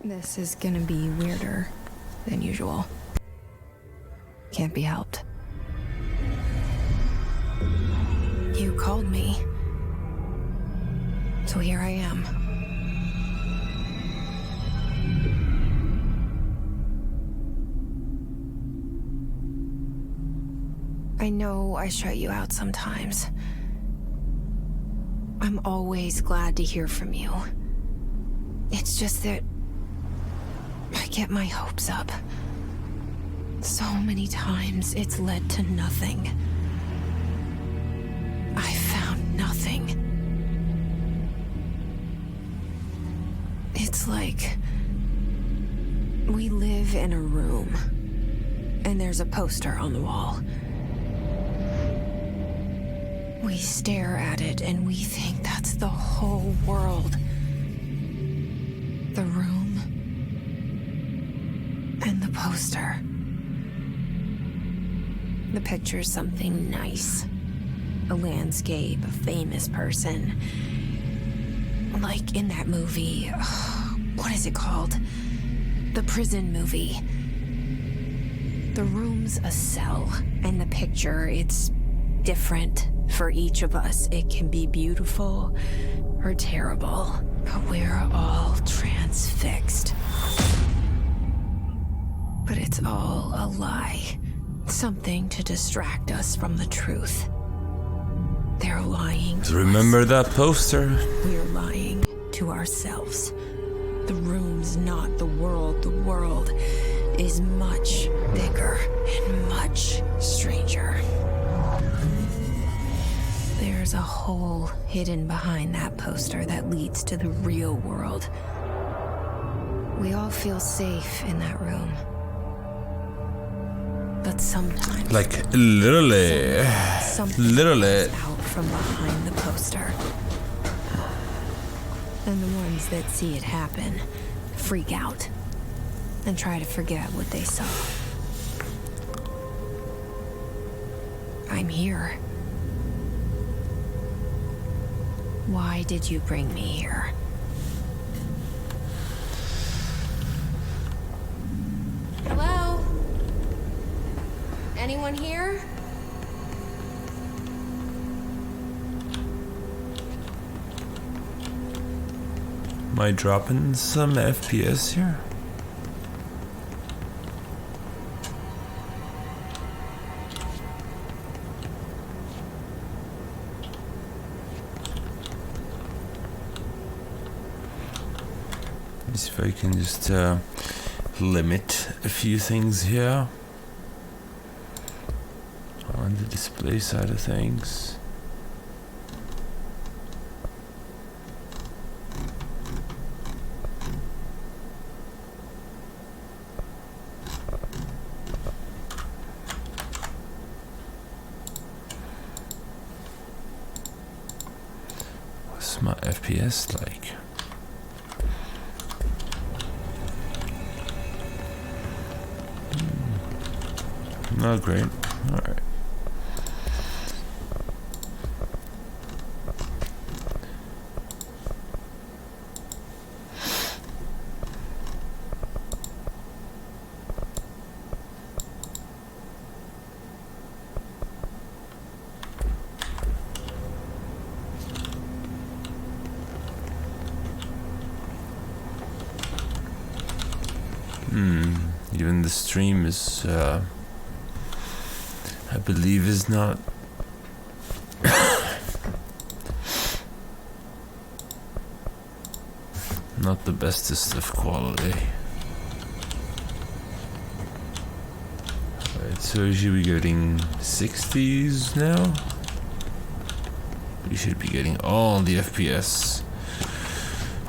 This is gonna be weirder than usual. Can't be helped. You called me. So here I am. I know I shut you out sometimes. I'm always glad to hear from you. It's just that I get my hopes up. So many times it's led to nothing. I found nothing. It's like we live in a room and there's a poster on the wall. We stare at it and we think that's the whole world. The room and the poster. The picture's something nice. A landscape, a famous person. Like in that movie, what is it called? The prison movie. The room's a cell, and the picture, it's different for each of us. It can be beautiful or terrible, but we're all transfixed. But it's all a lie. Something to distract us from the truth. They're lying to Remember us. that poster? We're lying to ourselves. The room's not the world. The world is much bigger and much stranger. There's a hole hidden behind that poster that leads to the real world. We all feel safe in that room. But sometimes... Like, literally. something Literally. comes out from behind the poster. And the ones that see it happen freak out and try to forget what they saw. I'm here. Why did you bring me here? Hello? Anyone here? Am I dropping some FPS here? Let's see if I can just limit a few things here on the display side of things. What's my FPS like? Not great. Alright. Even the stream is I believe is not not the bestest of quality. Alright, so you should be getting 60s now. You should be getting all the FPS.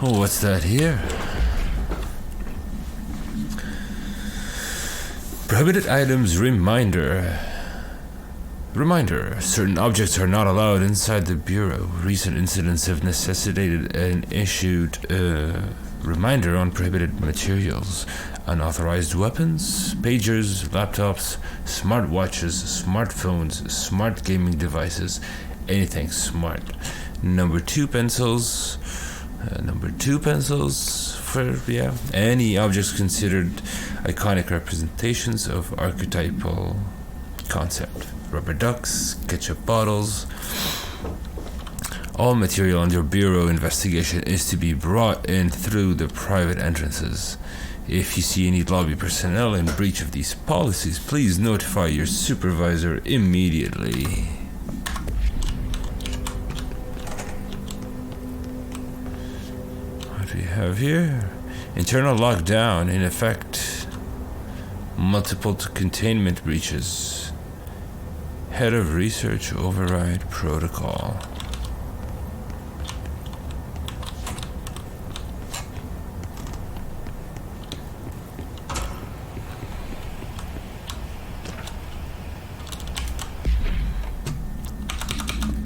Oh, what's that here? Prohibited items reminder. Reminder, certain objects are not allowed inside the Bureau. Recent incidents have necessitated an issued reminder on prohibited materials. Unauthorized weapons, pagers, laptops, smartwatches, smartphones, smart gaming devices, anything smart. Number 2 pencils, for, yeah, any objects considered iconic representations of archetypal concept. Rubber ducks, ketchup bottles. All material under bureau investigation is to be brought in through the private entrances. If you see any lobby personnel in breach of these policies, please notify your supervisor immediately. What do we have here? Internal lockdown in effect. Multiple containment breaches. Head of research override protocol.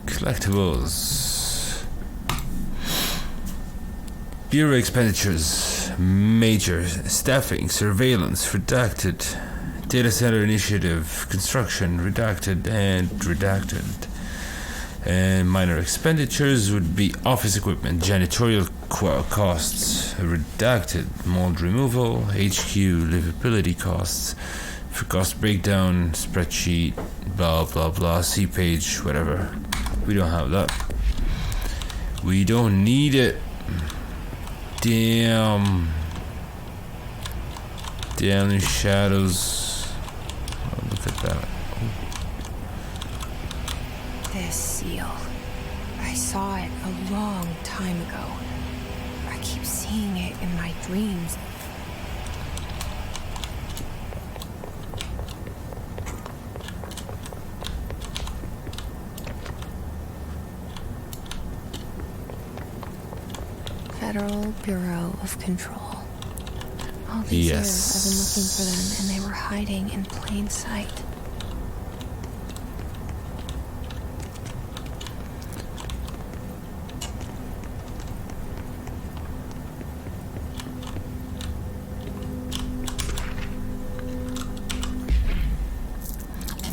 Collectibles. Bureau expenditures. Major. Staffing. Surveillance. Redacted. Data center initiative. Construction. Redacted and redacted. And minor expenditures would be office equipment. Janitorial costs. Redacted. Mold removal. HQ. Livability costs. For cost breakdown. Spreadsheet. Blah blah blah. See page. Whatever. We don't have that. We don't need it. Damn. Damn these shadows. Oh, look at that. This seal. I saw it a long time ago. I keep seeing it in my dreams. Federal Bureau of Control. All these years I've been looking for them, and they were hiding in plain sight.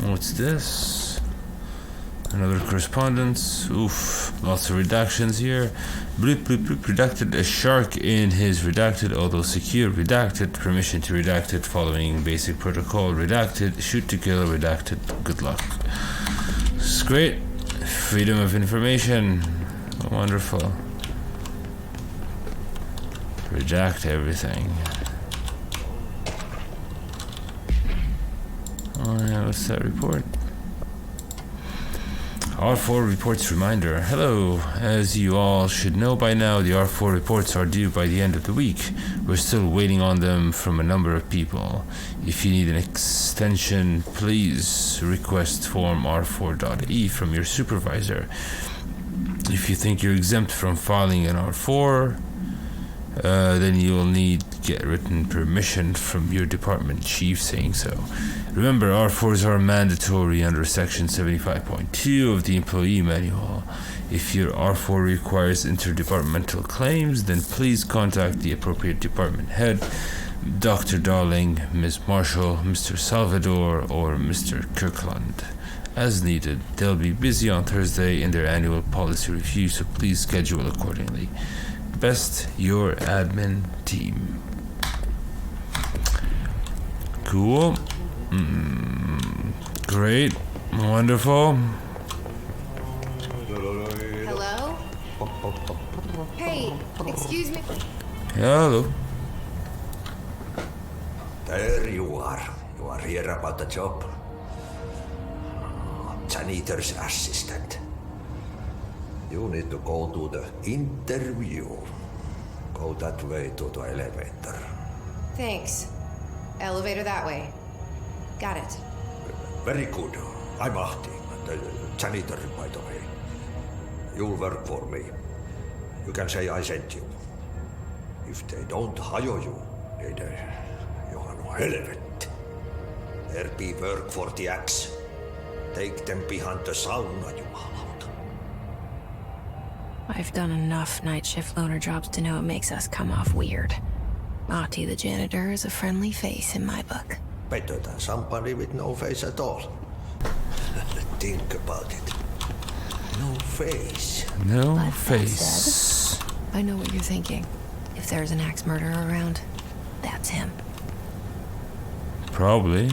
What's this? Another correspondence. Oof, lots of redactions here. Bloop bloop bloop. Redacted a shark in his redacted, although secure. Redacted. Permission to redacted following basic protocol. Redacted. Shoot to kill. Redacted. Good luck. It's great. Freedom of information. Wonderful. Redact everything. Oh yeah, what's that report? R4 reports reminder. Hello. As you all should know by now, the R4 reports are due by the end of the week. We're still waiting on them from a number of people. If you need an extension, please request form R4.E from your supervisor. If you think you're exempt from filing an R4, then you'll need to get written permission from your department chief saying so. Remember, R4s are mandatory under Section 75.2 of the Employee Manual. If your R4 requires interdepartmental claims, then please contact the appropriate department head, Dr. Darling, Ms. Marshall, Mr. Salvador, or Mr. Kirkland. As needed, they'll be busy on Thursday in their annual policy review, so please schedule accordingly. Best, your admin team. Cool. Great. Wonderful. Hello? Hey, excuse me. Hello. There you are. You are here about the job. Janitor's assistant. You need to go to the interview. Go that way to the elevator. Thanks. Elevator that way. Got it. Very good. I'm Ahti, the janitor, by the way. You'll work for me. You can say I sent you. If they don't hire you, then you are no helvet. There be work for the axe. Take them behind the sauna, you hallout. I've done enough night shift loner jobs to know it makes us come off weird. Ahti the janitor is a friendly face in my book. Better than somebody with no face at all. Think about it. No face. No But that face. said, I know what you're thinking. If If there's an axe murderer around, that's him. Probably.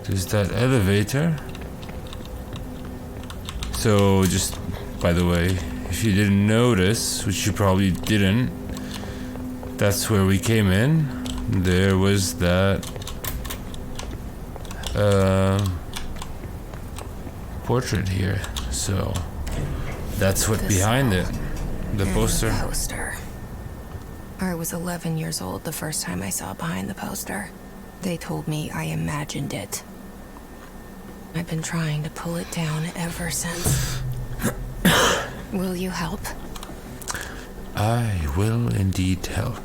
There's that elevator. So, just by the way, if you didn't notice, which you probably didn't, that's where we came in. There was that portrait here. So, that's what behind it. The poster. The poster. I was 11 years old the first time I saw behind the poster. They told me I imagined it. I've been trying to pull it down ever since. Will you help? I will indeed help.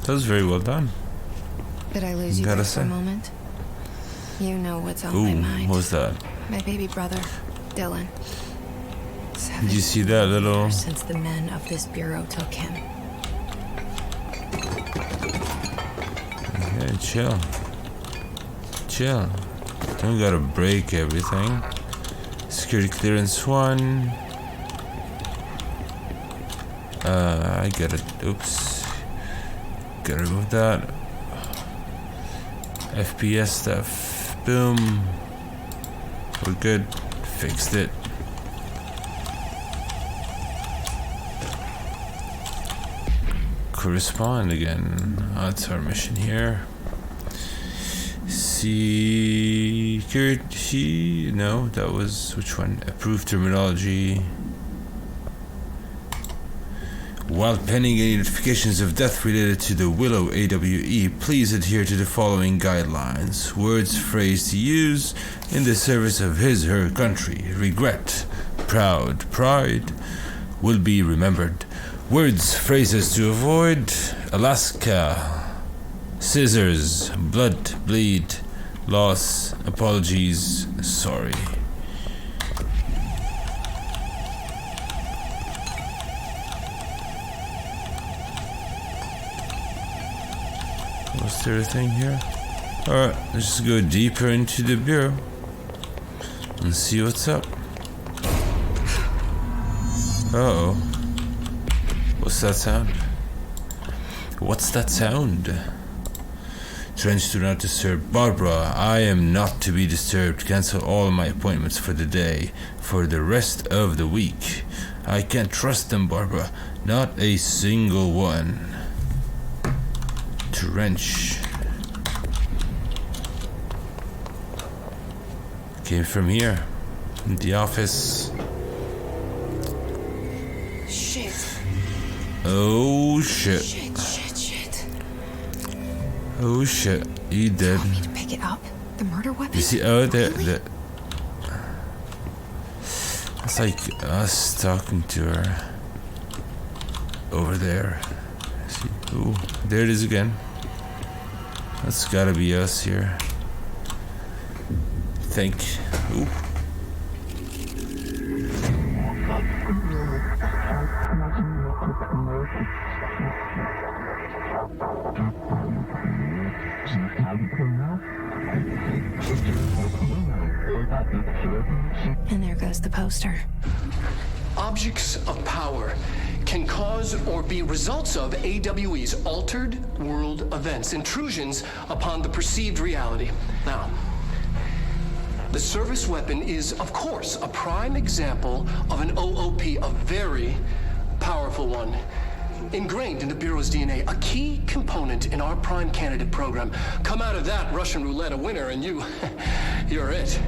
That was very well done. Did I lose you Gotta there for say. a moment? You know what's on Ooh, my mind. what was that? My baby brother, Dylan. Did you see that little... Since the men of this bureau took him. Okay, chill. Chill. Don't gotta break everything. Security clearance 1. I gotta... Oops. Gotta remove that. FPS stuff. Boom. We're good. Fixed it. Correspond again. That's our mission here. Security. No, that was which one? Approved terminology. While pending any notifications of death related to the Willow AWE, please adhere to the following guidelines. Words, phrase to use in the service of his/her country. Regret, proud, pride will be remembered. Words, phrases to avoid. Alaska, scissors, blood, bleed, loss, apologies, sorry. Was there a thing here? Alright, let's just go deeper into the bureau and see what's up. Uh-oh. What's that sound? What's that sound? Trench, do not disturb. Barbara, I am not to be disturbed. Cancel all my appointments for the day, for the rest of the week. I can't trust them, Barbara. Not a single one. Trench. Came from here. In the office. Shit. Oh shit. Shit. Oh shit. You dead. Want me to pick it up? The murder weapon? You see, oh, Really? It's like us talking to her. Over there. See? Ooh, there it is again. That's gotta be us here. Think. Ooh. And there goes the poster. Objects of power can cause or be results of AWE's altered world events, intrusions upon the perceived reality. Now, The service weapon is, of course, a prime example of an OOP, a very powerful one. Ingrained in the Bureau's DNA, a key component in our prime candidate program. Come out of that Russian roulette a winner and you're it.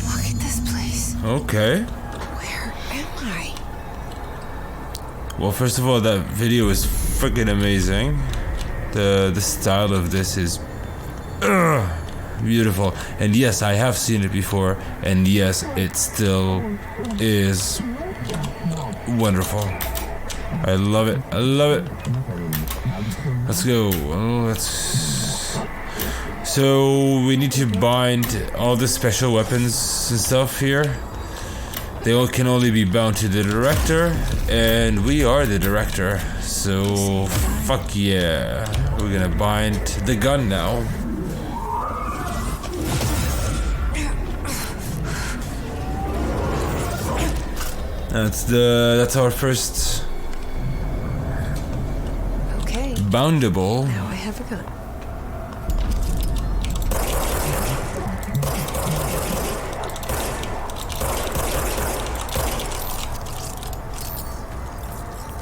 Look at this place. Okay. Where am I? Well, first of all, that video is freaking amazing. The style of this is beautiful. And yes, I have seen it before. And yes, it still is wonderful. I love it. I love it. Let's go. So we need to bind all the special weapons and stuff here. They all can only be bound to the director, and we are the director. So fuck yeah, we're gonna bind the gun now. That's our first boundable. Now I have a gun.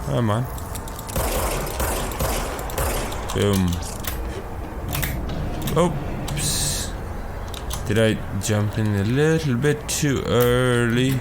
Come on. Boom. Oops. Did I jump in a little bit too early?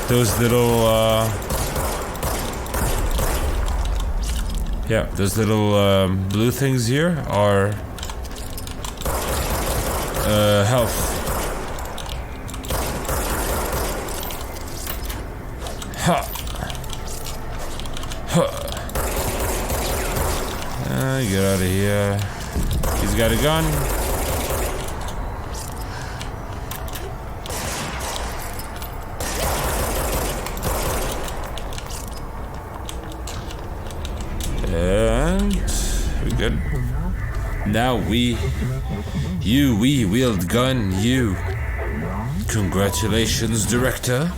Those little, those little blue things here are health. Ha! Ha! Get out of here. He's got a gun. And we're good. Now we wield gun, you. Congratulations, director.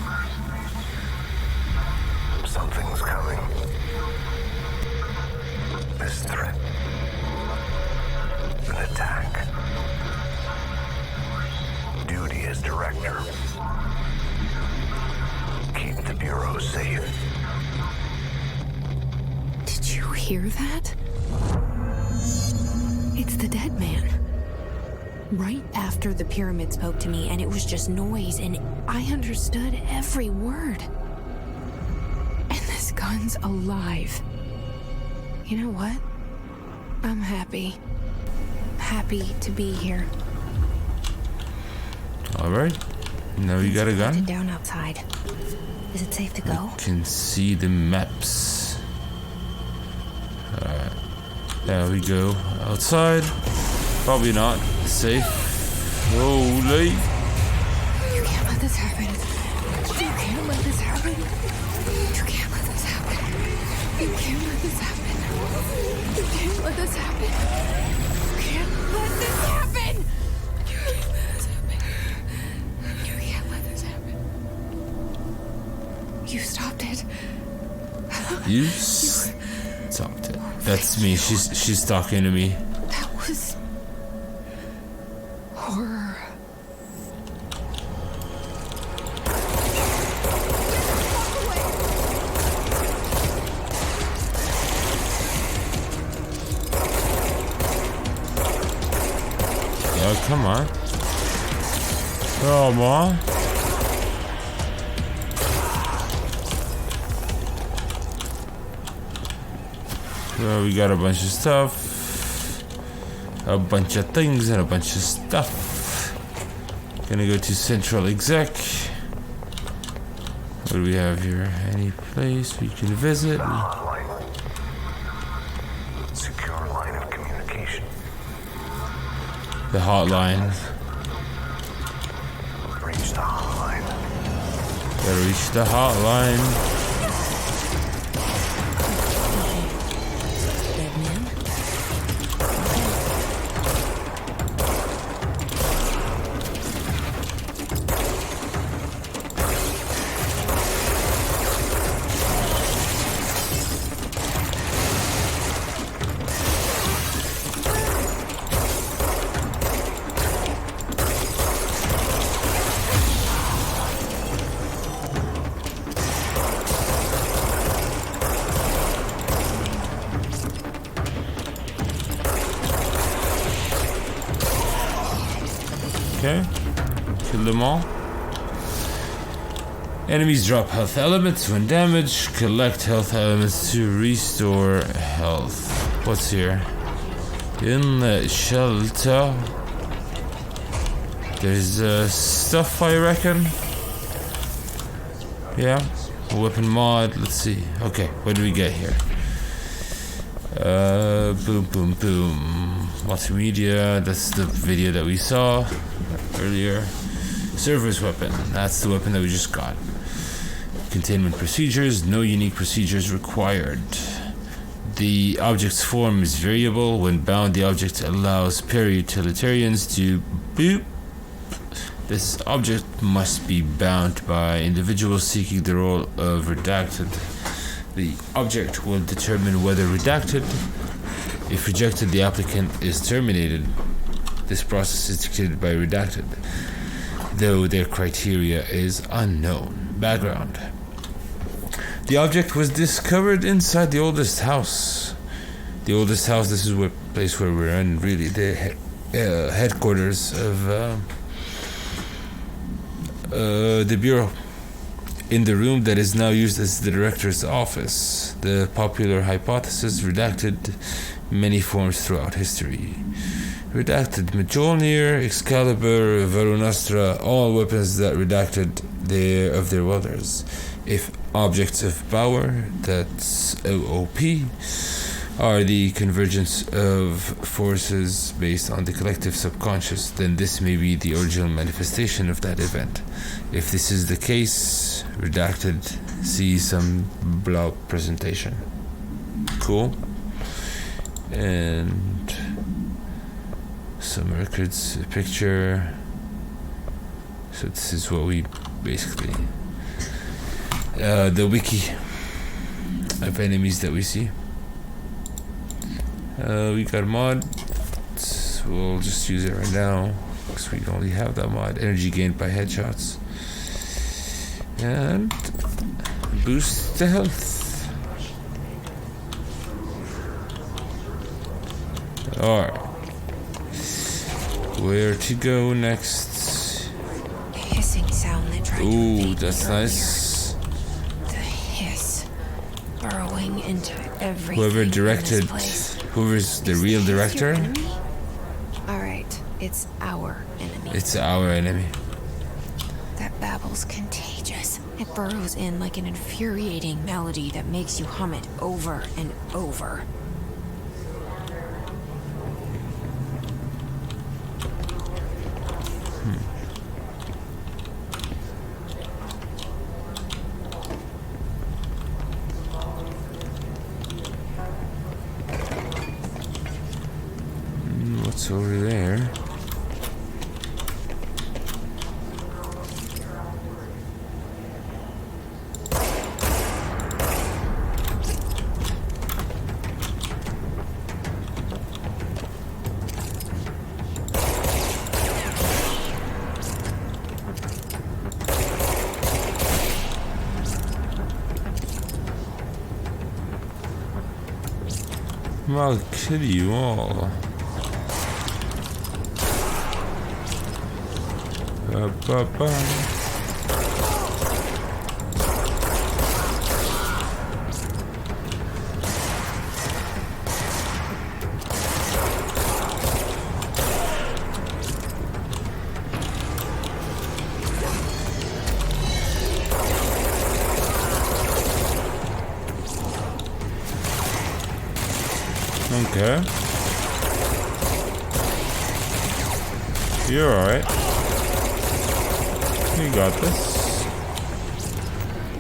Something's coming. This threat. An attack. Duty as director. Keep the Bureau safe. Did you hear that? It's the dead man. Right after the pyramid spoke to me, and it was just noise, and I understood every word. And this gun's alive. You know what? I'm happy. Happy to be here. Alright. Now you got a gun? Down outside. Is it safe to go? I can see the maps. Alright. There we go. Outside. Probably not safe. Holy. You can't let this happen. You can't let this happen. You can't let this happen. You can't let this happen. You can't let this happen. You can't let this happen. You can't let this happen. You can't let this happen. You stopped it. You stopped it. That's me. She's talking to me. That was horror. Oh, come on. Come on. Well, we got a bunch of stuff. A bunch of things and a bunch of stuff. Gonna go to Central Exec. What do we have here? Any place we can visit? Hotline. Secure line of communication. The hotline. the hotline. Gotta reach the hotline. Dead man? Okay. Kill them all. Enemies drop health elements when damaged. Collect health elements to restore health. What's here? Inlet shelter. There's stuff, I reckon. Yeah. Weapon mod. Let's see. Okay. What do we get here? Boom, boom, boom. Multimedia. That's the video that we saw earlier. Server's weapon. That's the weapon that we just got. Containment procedures. No unique procedures required. The object's form is variable. When bound, the object allows para-utilitarians to boop. This object must be bound by individuals seeking the role of redacted. The object will determine whether redacted. If rejected, the applicant is terminated. This process is dictated by redacted, though their criteria is unknown. Background. The object was discovered inside the oldest house. The oldest house, this is the place where we're in, really, the headquarters of the Bureau. In the room that is now used as the director's office. The popular hypothesis redacted many forms throughout history. Redacted Mjolnir, Excalibur, Varunastra, all weapons that redacted of their wielders. If objects of power, that's OOP, are the convergence of forces based on the collective subconscious, then this may be the original manifestation of that event. If this is the case, redacted, see some blob presentation. Cool. And some records, a picture. So this is what we basically the wiki of enemies that we see. We got a mod. We'll just use it right now because we only have that mod. Energy gained by headshots. And boost the health. Alright. Where to go next? Hissing sound that tried to Ooh, invade that's me earlier. nice. The hiss burrowing into everything. Whoever in directed, this place. whoever's the Is real the hiss your director, enemy? All right, it's our enemy. it's our enemy. That babble's contagious. It burrows in like an infuriating melody that makes you hum it over and over. What's over there? I'll kill you all. Ba-ba-ba. Okay. You're alright. You got this.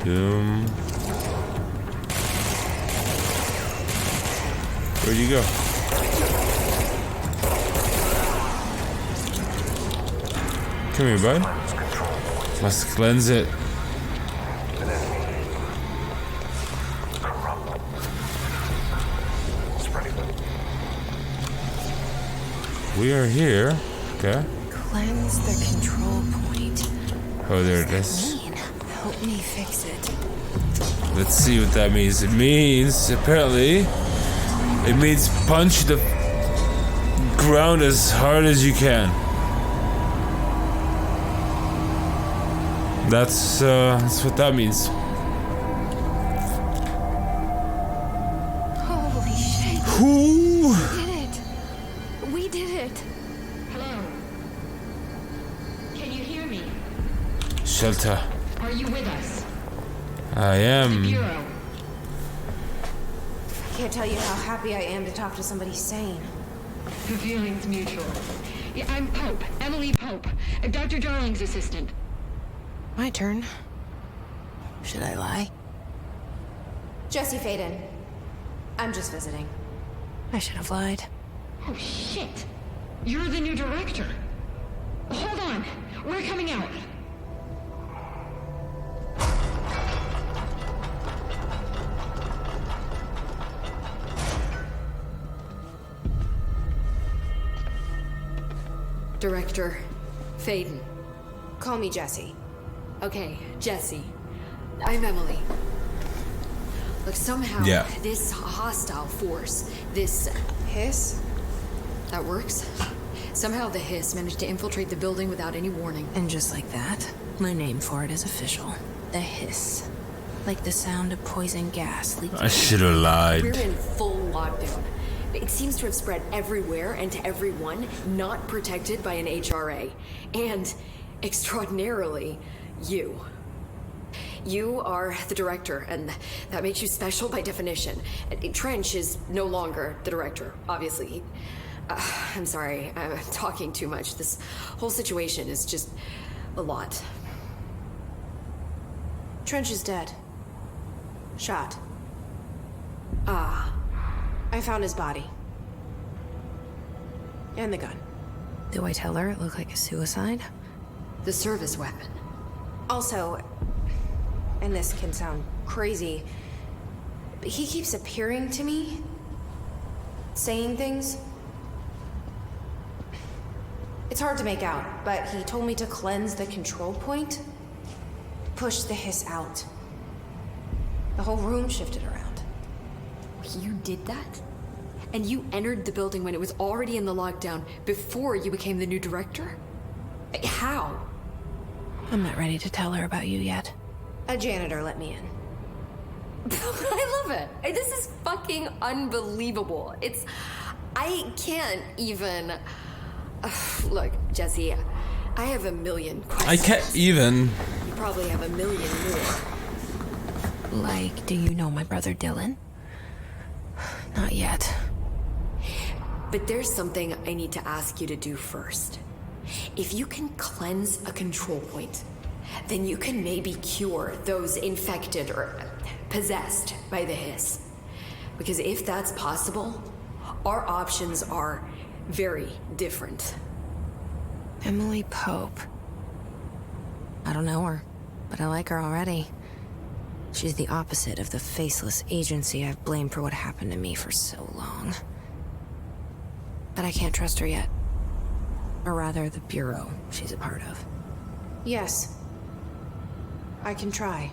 Boom. Where'd you go? Come here, bud. Must cleanse it. We are here. Okay. Cleanse the control point. Oh, there it is. Help me fix it. Let's see what that means. It means, apparently, it means punch the ground as hard as you can. That's what that means. Holy shit. Who? We did it. We did it. Hello? Can you hear me? Shelter. Are you with us? I am. Bureau. Can't tell you how happy I am to talk to somebody sane. The feeling's mutual. Yeah, I'm Pope. Emily Pope. Dr. Darling's assistant. My turn. Should I lie? Jesse Faden. I'm just visiting. I should have lied. Oh, shit. You're the new director. Hold on. We're coming out. Director Faden. Call me Jesse. Okay, Jesse. I'm Emily. Look, somehow Yeah. this hostile force, this Hiss? that works. Somehow the hiss managed to infiltrate the building without any warning. And just like that, my name for it is official. The hiss. Like the sound of poison gas leaking. I should have lied. We're in full lockdown. It seems to have spread everywhere and to everyone not protected by an HRA. And, extraordinarily, you. You are the director, and that makes you special by definition. Trench is no longer the director, obviously. I'm sorry, I'm talking too much. This whole situation is just a lot. Trench is dead. Shot. Ah, I found his body. And the gun. Do I tell her it looked like a suicide? the service weapon. Also, and this can sound crazy, but he keeps appearing to me, saying things. It's hard to make out, but he told me to cleanse the control point, push the hiss out. The whole room shifted around. You did that? And you entered the building when it was already in the lockdown before you became the new director? How? I'm not ready to tell her about you yet. A janitor let me in. I love it. This is fucking unbelievable. I can't even... Look, Jesse, I have a million questions. I can't even. You probably have a million more. Like, do you know my brother Dylan? Not yet. But there's something I need to ask you to do first. If you can cleanse a control point, then you can maybe cure those infected or possessed by the hiss. Because if that's possible, our options are very different. Emily Pope. I don't know her, but I like her already. She's the opposite of the faceless agency I've blamed for what happened to me for so long. But I can't trust her yet. Or rather, the bureau she's a part of. Yes. I can try.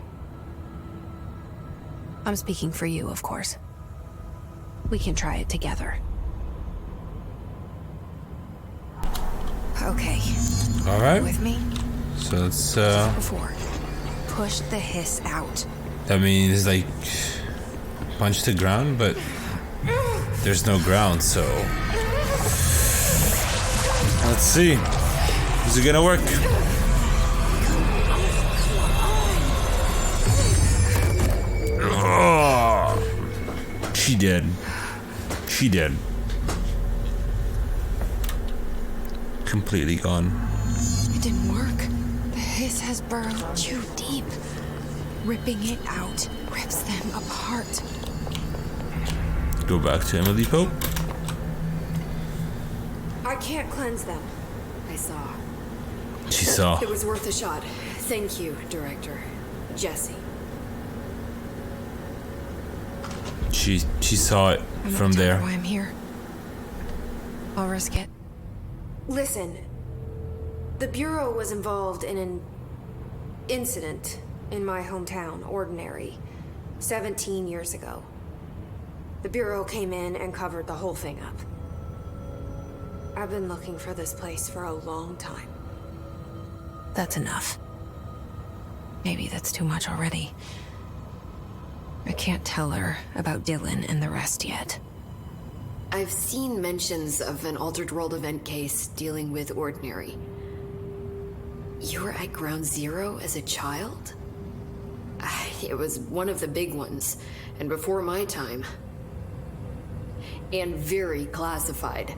I'm speaking for you, of course. We can try it together. Okay. Alright. With me? So let's, Before. Push the hiss out. that means, like, punch the ground, but there's no ground, so. Let's see. Is it gonna work? Oh, she did. She did. Completely gone. It didn't work. The hiss hiss has burrowed too deep. Ripping it out rips them apart. Go back to Emily Pope. I can't cleanse them. I saw. She saw. It was worth a shot. Thank you, Director. Jesse. She saw it I'm from not there. why I'm here. I'll risk it. Listen, the Bureau was involved in an incident in my hometown, Ordinary, 17 years ago. The Bureau came in and covered the whole thing up. I've been looking for this place for a long time. That's enough. Maybe that's too much already. I can't tell her about Dylan and the rest yet. I've seen mentions of an Altered World event case dealing with Ordinary. You were at Ground Zero as a child? It was one of the big ones, and before my time. And very classified.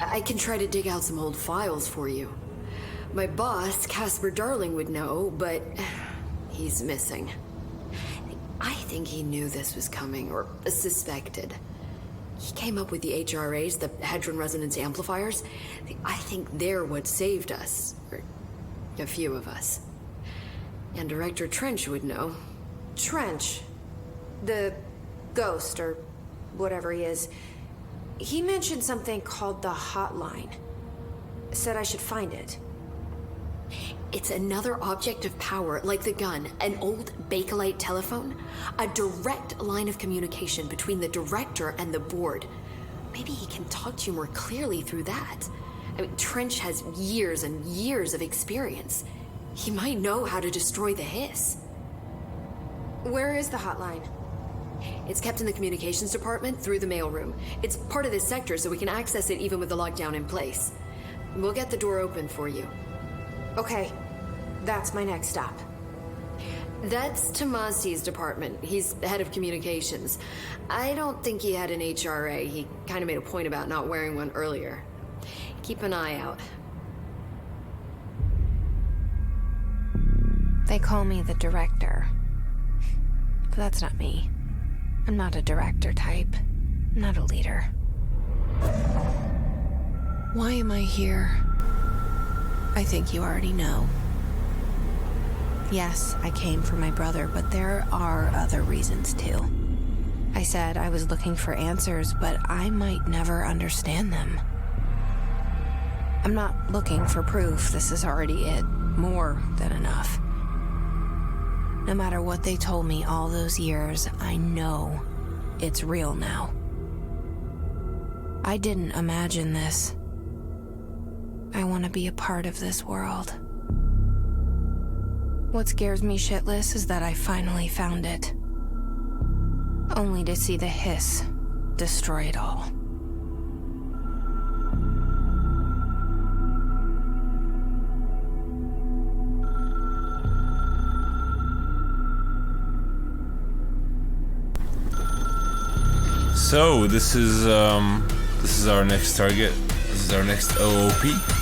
I can try to dig out some old files for you. My boss, Casper Darling, would know, but he's missing. I think he knew this was coming, or suspected. He came up with the HRAs, the Hadron Resonance Amplifiers. I think they're what saved us. Or a few of us. And Director Trench would know. Trench, the ghost, or whatever he is, he mentioned something called the hotline. Said I should find it. It's another object of power, like the gun, an old Bakelite telephone, a direct line of communication between the director and the board. Maybe he can talk to you more clearly through that. I mean, Trench has years and years of experience. He might know how to destroy the hiss. Where is the hotline? It's kept in the communications department through the mailroom. It's part of this sector, so we can access it even with the lockdown in place. We'll get the door open for you. Okay, that's my next stop. That's Tomasi's department. He's head of communications. I don't think he had an HRA. He kind of made a point about not wearing one earlier. Keep an eye out. They call me the director. But that's not me. I'm not a director type. I'm not a leader. Why am I here? I think you already know. Yes, I came for my brother, but there are other reasons too. I said I was looking for answers, but I might never understand them. I'm not looking for proof. This is already it. More than enough. No matter what they told me all those years, I know it's real now. I didn't imagine this. I want to be a part of this world. What scares me shitless is that I finally found it. Only to see the hiss destroy it all. So this is our next target. This is our next OOP.